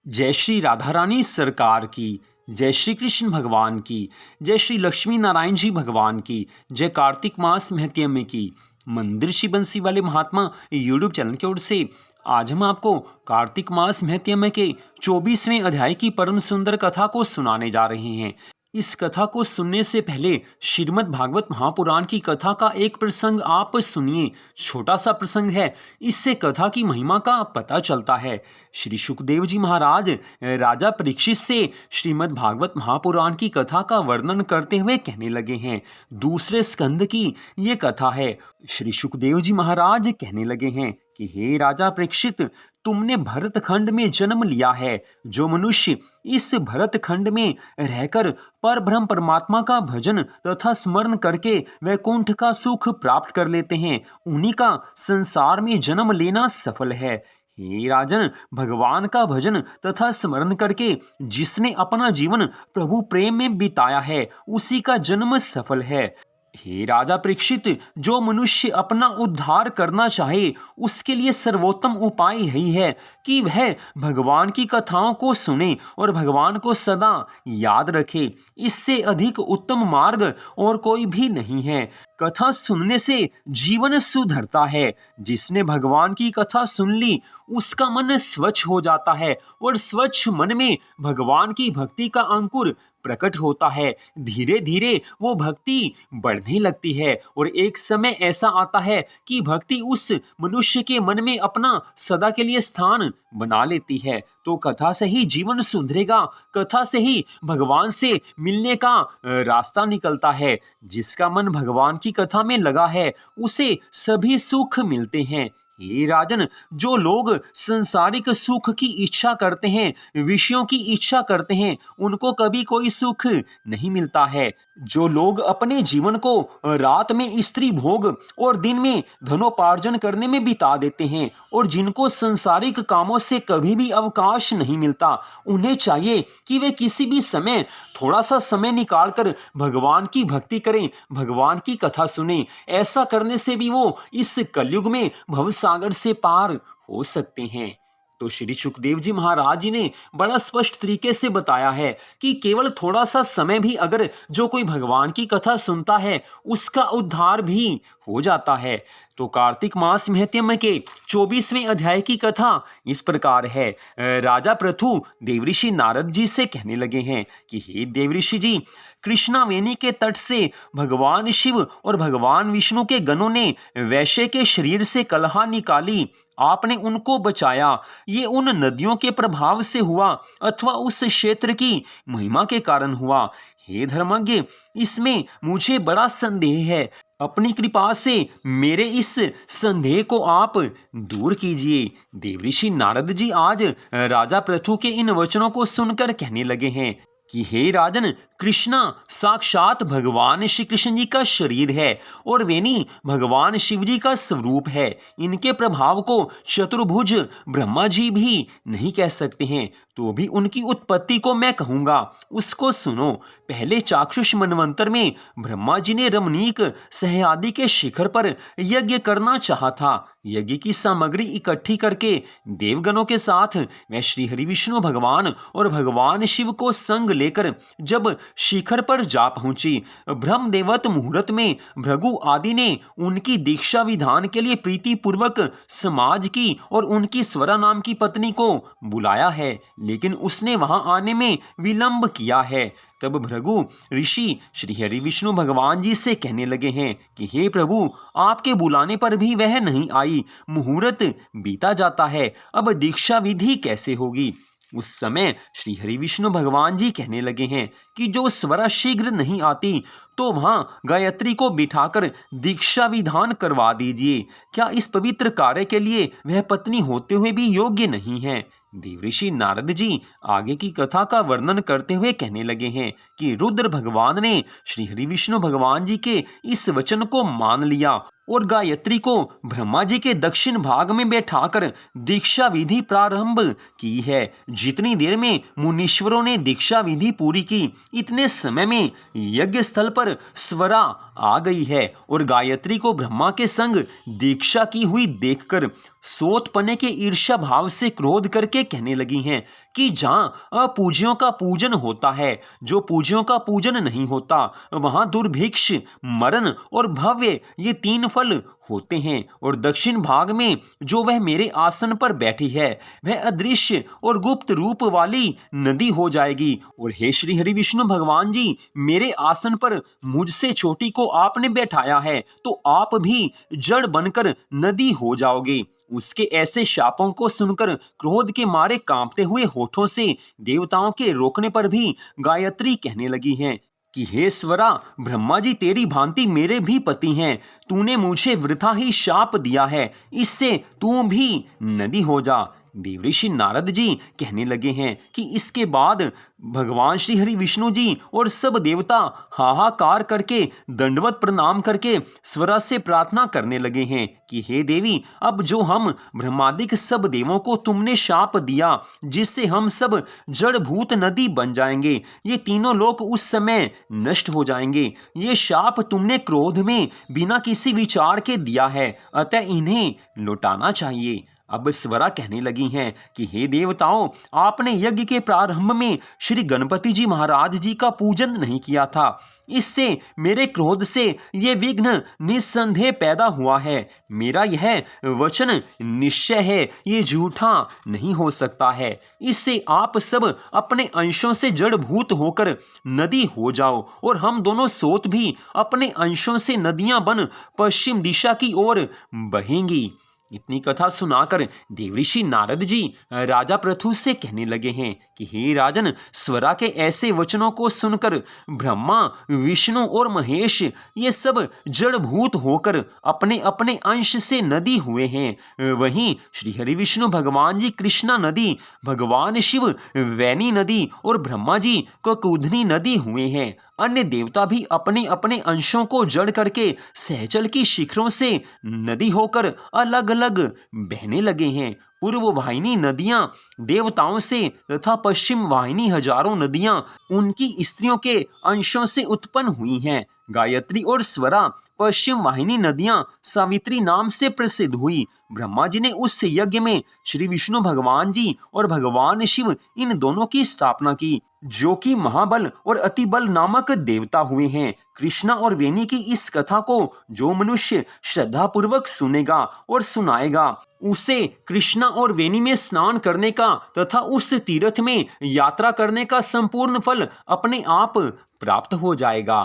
जय श्री राधा रानी सरकार की, जय श्री कृष्ण भगवान की, जय श्री लक्ष्मी नारायण जी भगवान की, जय कार्तिक मास महत्य की। मंदिर श्री बंसी वाले महात्मा यूट्यूब चैनल की ओर से आज हम आपको कार्तिक मास महत्य के 24वें अध्याय की परम सुंदर कथा को सुनाने जा रहे हैं। इस कथा को सुनने से पहले श्रीमद् भागवत महापुराण की कथा का एक प्रसंग आप सुनिए। छोटा सा प्रसंग है, इससे कथा की महिमा का पता चलता है। श्री सुखदेव जी महाराज राजा परीक्षित से श्रीमद् भागवत महापुराण की कथा का वर्णन करते हुए कहने लगे हैं। दूसरे स्कंद की ये कथा है। श्री सुखदेव जी महाराज कहने लगे हैं कि हे राजा परीक्षित, तुमने भरत खंड में जन्म लिया है। जो मनुष्य इस भरत खंड में रहकर पर ब्रह्म परमात्मा का भजन तथा स्मरण करके वैकुंठ का सुख प्राप्त कर लेते हैं, उन्हीं का संसार में जन्म लेना सफल है। हे राजन, भगवान का भजन तथा स्मरण करके जिसने अपना जीवन प्रभु प्रेम में बिताया है, उसी का जन्म सफल है। हे राजा परीक्षित, जो मनुष्य अपना उद्धार करना चाहे, उसके लिए सर्वोत्तम उपाय यही है कि वह भगवान की कथाओं को सुने और भगवान को सदा याद रखे। इससे अधिक उत्तम मार्ग और कोई भी नहीं है। कथा सुनने से जीवन सुधरता है। जिसने भगवान की कथा सुन ली, उसका मन स्वच्छ हो जाता है और स्वच्छ मन में भगवान की भक्ति का अंकुर प्रकट होता है। धीरे धीरे वो भक्ति बढ़ने लगती है और एक समय ऐसा आता है कि भक्ति उस मनुष्य के मन में अपना सदा के लिए स्थान बना लेती है। तो कथा से ही जीवन सुधरेगा, कथा से ही भगवान से मिलने का रास्ता निकलता है। जिसका मन भगवान की कथा में लगा है, उसे सभी सुख मिलते हैं। हे राजन, जो लोग संसारिक सुख की इच्छा करते हैं, विषयों की इच्छा करते हैं, उनको कभी कोई सुख नहीं मिलता है। जो लोग अपने जीवन को रात में स्त्री भोग और दिन में धनोपार्जन करने में बिता देते हैं और जिनको संसारिक कामों से कभी भी अवकाश नहीं मिलता, उन्हें चाहिए कि वे किसी भी समय थोड़ा सा समय निकालकर भगवान की भक्ति करें, भगवान की कथा सुनें। ऐसा करने से भी वो इस कलयुग में भवसागर से पार हो सकते हैं। तो श्री सुखदेव जी महाराज जी ने बड़ा स्पष्ट तरीके से बताया है कि केवल थोड़ा सा समय भी अगर जो कोई भगवान की कथा सुनता है, उसका उद्धार भी हो जाता है। तो कार्तिक मास महत्य के 24वें अध्याय की कथा इस प्रकार है। राजा पृथु देवऋषि नारद जी से कहने लगे हैं कि हे देवऋषि जी, कृष्णावेणी के तट से भगवान शिव और भगवान विष्णु के गणों ने वैश्य के शरीर से कलहा निकाली। आपने उनको बचाया। ये उन नदियों के प्रभाव से हुआ अथवा उस क्षेत्र की महिमा के कारण हुआ। हे धर्मज्ञ, इसमें मुझे बड़ा संदेह है। अपनी कृपा से मेरे इस संदेह को आप दूर कीजिए। देवऋषि नारद जी आज राजा पृथु के इन वचनों को सुनकर कहने लगे हैं कि हे राजन, कृष्णा साक्षात भगवान श्री कृष्ण जी का शरीर है और वेणी भगवान शिव जी का स्वरूप है। इनके प्रभाव को चतुर्भुज ब्रह्मा जी भी नहीं कह सकते हैं, तो भी उनकी उत्पत्ति को मैं कहूंगा। उसको सुनो। पहले चाक्षुष मनवंतर में ब्रह्मा जी ने रमणीक सह्यादि के शिखर पर यज्ञ करना चाहा था। यज्ञ की सामग्री इकट्ठी करके देवगणों के साथ वह श्री हरि विष्णु भगवान और भगवान शिव को संग लेकर जब शिखर पर जा पहुंची, ब्रह्मदेवत मुहूर्त में भृगु आदि ने उनकी दीक्षा विधान के लिए प्रीति पूर्वक समाज की और उनकी स्वरा नाम की पत्नी को बुलाया है, लेकिन उसने वहां आने में विलंब किया है। तब भृगु ऋषि श्री हरि विष्णु भगवान जी से कहने लगे हैं कि हे प्रभु, आपके बुलाने पर भी वह नहीं आई। मुहूर्त बीता जाता है, अब दीक्षा विधि कैसे होगी? उस समय श्री हरि विष्णु भगवान जी कहने लगे हैं कि जो स्वरा शीघ्र नहीं आती, तो वहां गायत्री को बिठाकर दीक्षा विधान करवा दीजिए। क्या इस पवित्र कार्य के लिए वह पत्नी होते हुए भी योग्य नहीं है? देवऋषि नारद जी आगे की कथा का वर्णन करते हुए कहने लगे हैं कि रुद्र भगवान ने श्री हरि विष्णु भगवान जी के इस वचन को मान लिया और गायत्री को ब्रह्मा जी के दक्षिण भाग में बैठाकर दीक्षा विधि प्रारंभ की है। जितनी देर में मुनीश्वरों ने दीक्षा विधि पूरी की, इतने समय में यज्ञ स्थल पर स्वरा आ गई है और गायत्री को ब्रह्मा के संग दीक्षा की हुई देखकर सोतपने के ईर्ष्या भाव से क्रोध करके कहने लगी हैं कि जहाँ अपूज्यों का पूजन होता है, जो पूज्यों का पूजन नहीं होता, वहाँ दुर्भिक्ष, मरण और भव्य ये तीन फल होते हैं। और दक्षिण भाग में जो वह मेरे आसन पर बैठी है, वह अदृश्य और गुप्त रूप वाली नदी हो जाएगी। और हे श्री हरि विष्णु भगवान जी, मेरे आसन पर मुझसे छोटी को आपने बैठाया है, तो आप भी जड़ बनकर नदी हो जाओगे। उसके ऐसे शापों को सुनकर क्रोध के मारे कांपते हुए होठों से देवताओं के रोकने पर भी गायत्री कहने लगी है कि हे स्वरा, ब्रह्मा जी तेरी भांति मेरे भी पति हैं। तूने मुझे वृथा ही शाप दिया है, इससे तू भी नदी हो जा। देवऋषि नारद जी कहने लगे हैं कि इसके बाद भगवान श्री हरि विष्णु जी और सब देवता हाहाकार करके दंडवत प्रणाम करके स्वरा से प्रार्थना करने लगे हैं कि हे देवी, अब जो हम ब्रह्मादिक सब देवों को तुमने शाप दिया, जिससे हम सब जड़भूत नदी बन जाएंगे, ये तीनों लोग उस समय नष्ट हो जाएंगे। ये शाप तुमने क्रोध में बिना किसी विचार के दिया है, अतः इन्हें लौटाना चाहिए। अब स्वरा कहने लगी हैं कि हे देवताओं, आपने यज्ञ के प्रारंभ में श्री गणपति जी महाराज जी का पूजन नहीं किया था, इससे मेरे क्रोध से ये विघ्न निस्संदेह पैदा हुआ है। मेरा यह वचन निश्चय है, ये झूठा नहीं हो सकता है। इससे आप सब अपने अंशों से जड़भूत होकर नदी हो जाओ, और हम दोनों सोत भी अपने अंशों से नदियां बन पश्चिम दिशा की ओर बहेंगी। इतनी कथा सुनाकर देवऋषि नारद जी राजा पृथु से कहने लगे हैं कि हे राजन, स्वरा के ऐसे वचनों को सुनकर ब्रह्मा, विष्णु और महेश ये सब जड़भूत होकर अपने अपने अंश से नदी हुए हैं। वहीं श्री हरि विष्णु भगवान जी कृष्णा नदी, भगवान शिव वैनी नदी और ब्रह्मा जी ककुधनी नदी हुए हैं। अन्य देवता भी अपने अपने अंशों को जड़ करके सहजल की शिखरों से नदी होकर अलग अलग बहने लगे हैं। पूर्व वाहिनी नदियां देवताओं से तथा पश्चिम वाहिनी हजारों नदियां उनकी स्त्रियों के अंशों से उत्पन्न हुई हैं। गायत्री और स्वरा पश्चिम वाहिनी नदियां सावित्री नाम से प्रसिद्ध हुई। ब्रह्मा जी ने उस यज्ञ में श्री विष्णु भगवान जी और भगवान शिव इन दोनों की स्थापना की, जो कि महाबल और अतिबल नामक देवता हुए हैं। कृष्णा और वेणी की इस कथा को जो मनुष्य श्रद्धा पूर्वक सुनेगा और सुनाएगा, उसे कृष्णा और वेणी में स्नान करने का तथा उस तीर्थ में यात्रा करने का संपूर्ण फल अपने आप प्राप्त हो जाएगा।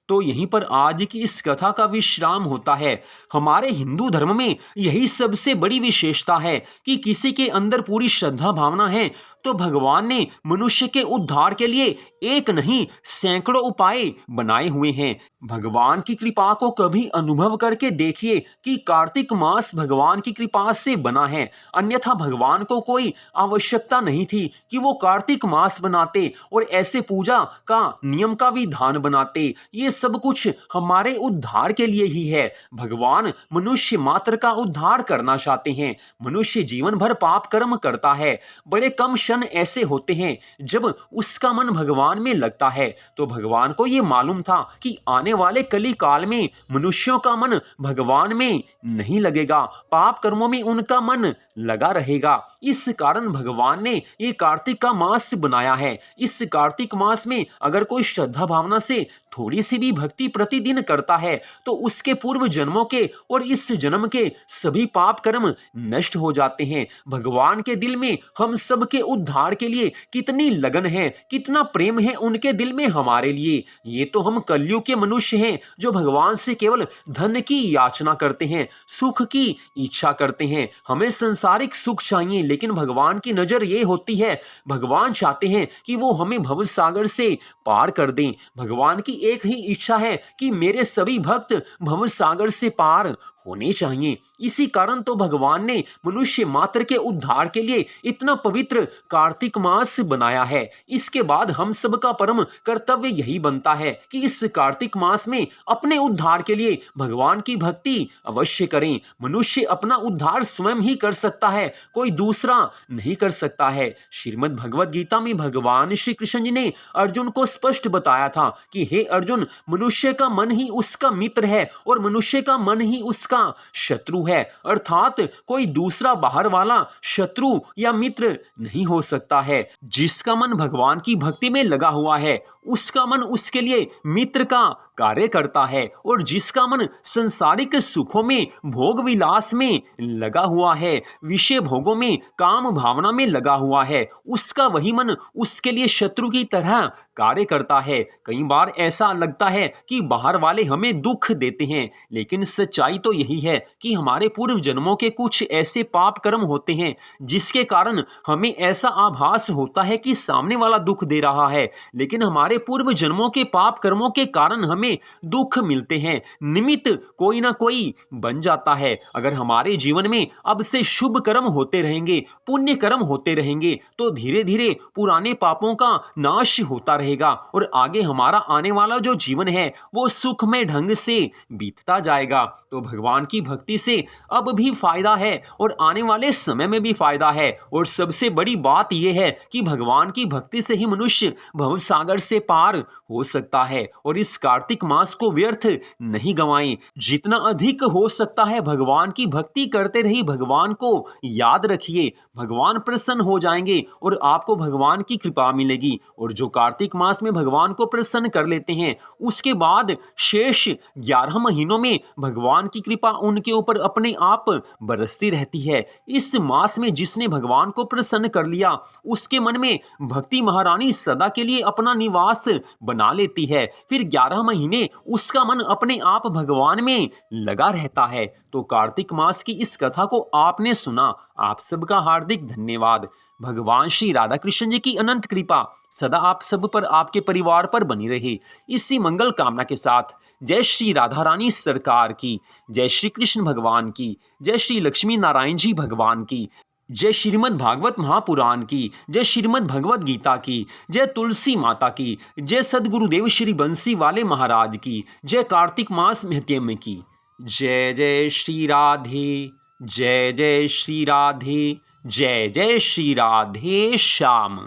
तो यहीं पर आज की इस कथा का विश्राम होता है। हमारे हिंदू धर्म में यही सबसे बड़ी विशेषता है कि किसी के अंदर पूरी श्रद्धा भावना है तो भगवान ने मनुष्य के उद्धार के लिए एक नहीं सैकड़ों उपाय बनाए हुए हैं। भगवान की कृपा को कभी अनुभव करके देखिए कि कार्तिक मास भगवान की कृपा से बना है, अन्यथा भगवान को कोई आवश्यकता नहीं थी कि वो कार्तिक मास बनाते और ऐसे पूजा का नियम का विधान बनाते। ये सब कुछ हमारे उद्धार के लिए ही है। भगवान मनुष्य मात्र का उद्धार करना चाहते हैं। मनुष्य जीवन भर पाप कर्म करता है। बड़े कम क्षण ऐसे होते हैं जब उसका मन भगवान में लगता है। तो भगवान को यह मालूम था कि आने वाले कली काल में मनुष्यों का मन भगवान में नहीं लगेगा, पाप कर्मों में उनका मन लगा रहेगा। इस कारण भगवान ने ये कार्तिक का मास बनाया है। इस कार्तिक मास में अगर कोई श्रद्धा भावना से थोड़ी सी भी भक्ति प्रतिदिन करता है तो उसके पूर्व जन्मों के और इस जन्म के सभी पाप कर्म नष्ट हो जाते हैं। भगवान के दिल में हम सब के उद्धार के लिए कितनी लगन है, कितना प्रेम है उनके दिल में हमारे लिए। ये तो हम कलयुग के मनुष्य हैं जो भगवान से केवल धन की याचना करते हैं, सुख की इच्छा करते हैं। हमें संसारिक सुख चाहिए, लेकिन भगवान की नजर ये होती है, भगवान चाहते हैं कि वो हमें भव सागर से पार कर दें। भगवान की एक ही इच्छा है कि मेरे सभी भक्त भव सागर से पार होने चाहिए। इसी कारण तो भगवान ने मनुष्य मात्र के उद्धार के लिए इतना पवित्र कार्तिक मास बनाया है। इसके बाद हम सब का परम कर्तव्य यही बनता है कि इस कार्तिक मास में अपने उद्धार के लिए भगवान की भक्ति अवश्य करें। मनुष्य अपना उद्धार स्वयं ही कर सकता है, कोई दूसरा नहीं कर सकता है। श्रीमद् भगवद गीता में भगवान श्री कृष्ण जी ने अर्जुन को स्पष्ट बताया था कि हे अर्जुन, मनुष्य का मन ही उसका मित्र है और मनुष्य का मन ही उसका उसका शत्रु है, अर्थात कोई दूसरा बाहर वाला शत्रु या मित्र नहीं हो सकता है। जिसका मन भगवान की भक्ति में लगा हुआ है उसका मन उसके लिए मित्र का कार्य करता है, और जिसका मन संसारिक सुखों में, भोग विलास में लगा हुआ है, विषय भोगों में, काम भावना में लगा हुआ है, उसका वही मन उसके लिए शत्रु की तरह कार्य करता है। कई बार ऐसा लगता है कि बाहर वाले हमें दुख देते हैं, लेकिन सच्चाई तो यही है कि हमारे पूर्व जन्मों के कुछ ऐसे पाप कर्म होते हैं जिसके कारण हमें ऐसा आभास होता है कि सामने वाला दुख दे रहा है, लेकिन हमारे पूर्व जन्मों के पाप कर्मों के कारण हमें दुख मिलते हैं। निमित्त कोई ना कोई बन जाता है। अगर हमारे जीवन में अब से शुभ कर्म होते रहेंगे, पुण्य कर्म होते रहेंगे, तो धीरे धीरे पुराने पापों का नाश होता रहेगा और आगे हमारा आने वाला जो जीवन है वो सुखमय ढंग से बीतता जाएगा। तो भगवान की भक्ति से अब भी फायदा है और आने वाले समय में भी फायदा है, और सबसे बड़ी बात यह है कि भगवान की भक्ति से ही मनुष्य भवसागर से पार हो सकता है। और इस कार्तिक मास को व्यर्थ नहीं गंवाएं। जितना अधिक हो सकता है भगवान की भक्ति करते रहिए, भगवान को याद रखिए, भगवान प्रसन्न हो जाएंगे और आपको भगवान की कृपा मिलेगी। और जो कार्तिक मास में भगवान को प्रसन्न कर लेते हैं उसके बाद शेष 11 महीनों में भगवान की कृपा उनके ऊपर अपने आप बरसती रहती है। इस मास में जिसने भगवान को प्रसन्न कर लिया उसके मन में भक्ति महारानी सदा के लिए अपना निवास बना लेती है। फिर 11 महीने उसका मन अपने आप भगवान में लगा रहता है। तो कार्तिक मास की इस कथा को आपने सुना, आप सबका हार्दिक धन्यवाद। भगवान श्री राधा कृष्ण जी की अनंत कृपा सदा आप सब पर, आपके परिवार पर बनी रहे। इसी मंगल कामना के साथ जय श्री राधा रानी सरकार की, जय श्री कृष्ण भगवान की, जय श्री लक्ष्मी नारायण जी भगवान की, जय श्रीमद् भागवत महापुराण की, जय श्रीमद् भगवत गीता की, जय तुलसी माता की, जय सदगुरुदेव श्री बंसी वाले महाराज की, जय कार्तिक मास महत्म्य की। जय जय श्री राधे, जय जय श्री राधे, जय जय श्री राधे श्याम।